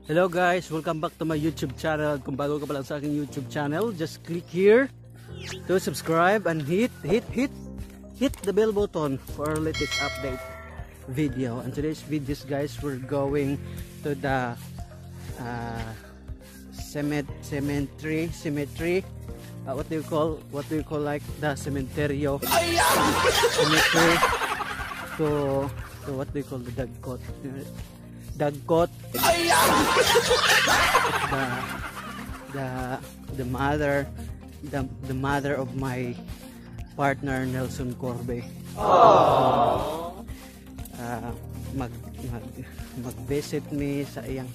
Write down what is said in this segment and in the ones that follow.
Hello guys, welcome back to my YouTube channel. Kung bago ka pa lang sa aking YouTube channel, just click here to subscribe and hit the bell button for our latest update video. And today's videos guys, we're going to the cemetery. What do you call like the cementerio? Cemetery to what do you call the dagkot? The mother of my partner Nelson Corbe. Mag-visit me sa iyang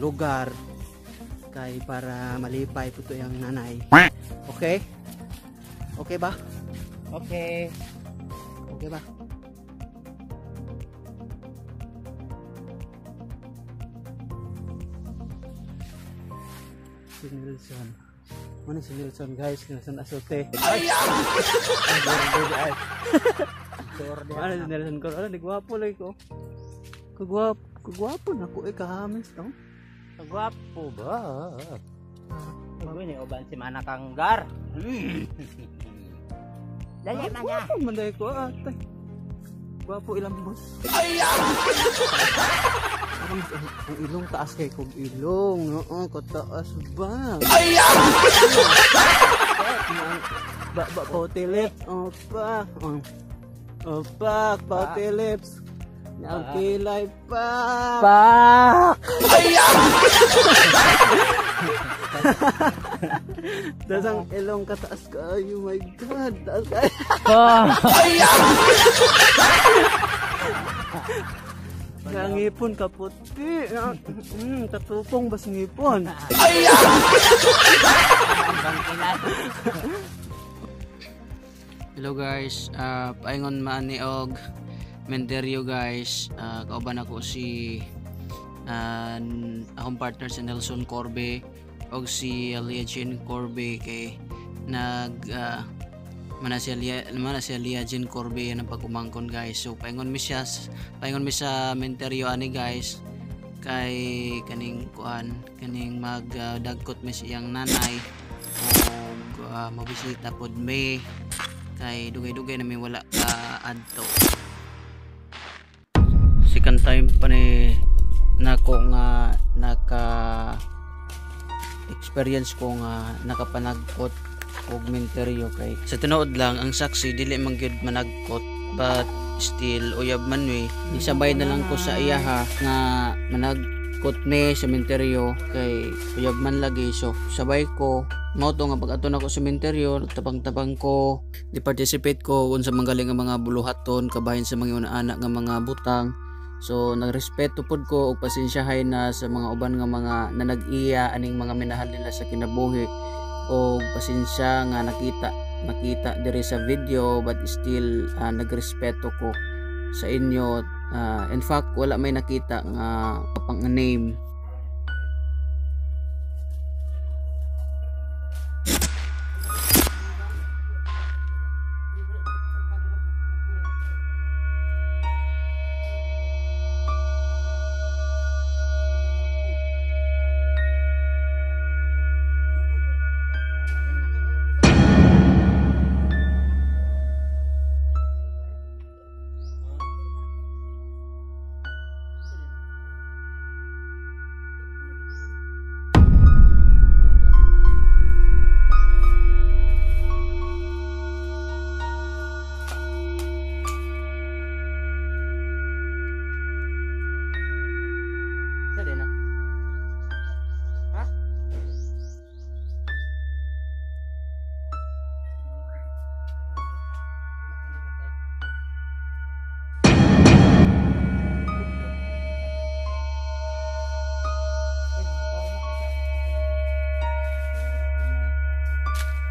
lugar kay para malipay po iyang nanay. Okay? Okay ba? Okay. Okay ba? Si Nelson. Ano si Nelson guys? Nelson Asote. Ay! Ano si Nelson ko? Ano, nagwapo lang ko. Kagwapo na ko kahamis no? Kagwapo ba? Bago ni uban si Manakanggar. Dali man niya. Kagwapo man dahil ko ate. Gwapo ilang boss. Ang ilong taas kay kong ilong. Oo, kataas ba? Ba pouty lips. Opa, pouty lips. Ang kilay pa. Tas ang ilong kataas kayo. Oh my God. Taas kayo. Ang ngipon kaputi. Tatupong bas ngipon. Hello guys, paingon man ni og Menderio guys. Kauban ako si akong partner si Nelson Corbe og si Liajen Corbe kay mana siya Liajen Corbe yan ang pagkumangkon guys. So paingon mi sa Menderio ani guys kay kaning magdagkot mi siyang nanay og mabisita pod mi kay dugay-dugay na mi wala ka adto. Second time pa ni nako nga naka experience ko nga nakapanagkot og menteryo kay sa tinuod lang ang saksi dili man gyud managkot but still uyab man we isabay na lang ko sa iyaha nga managkot me sa menteryo kay uyab man lagi so sabay ko mao to nga pag ato nako sa menteryo tabang-tabang ko di participate ko unsa manggaling ang mga buluhaton kabahin sa mga anak nga mga butang. So nagrespeto pod ko og pasensyahay na sa mga uban nga mga nanag-iya aning mga minahal nila sa kinabuhi og pasensya nga nakita diri sa video but still nagrespeto ko sa inyo. In fact wala may nakita nga pang name.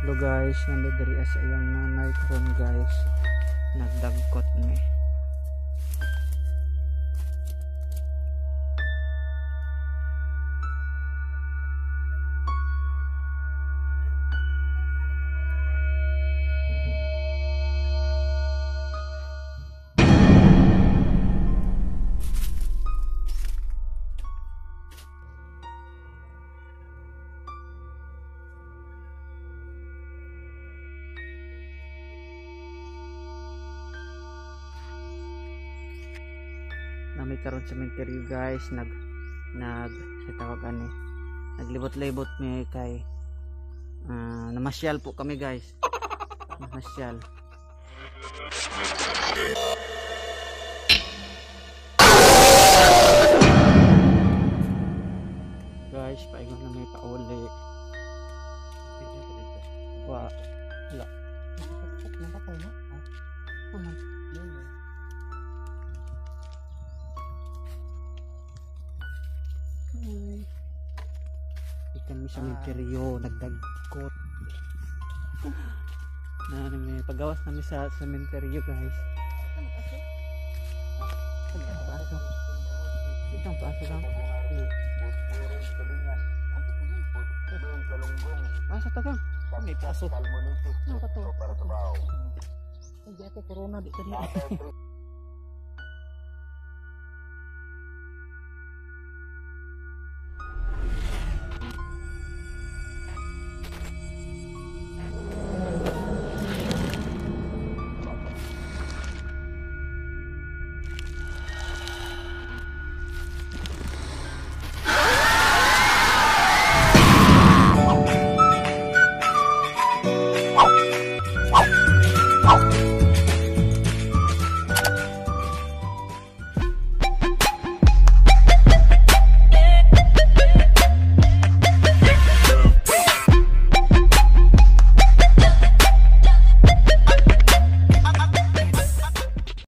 Hello guys, nandito sa iyang nanay ko guys, nagdagkot me. mi karon sa cemetery guys, sa tawagan ni naglibot-libot mi kay namasyal po kami guys. Namasyal. Guys, paingon na may pauli. Wala. Ikan mi sa cemeteryo, nagdagkot. May pagawas namin sa cemeteryo guys. Itong paso lang. Asa tagang? May paso. Ano ka to? Hindi ako corona dito niya.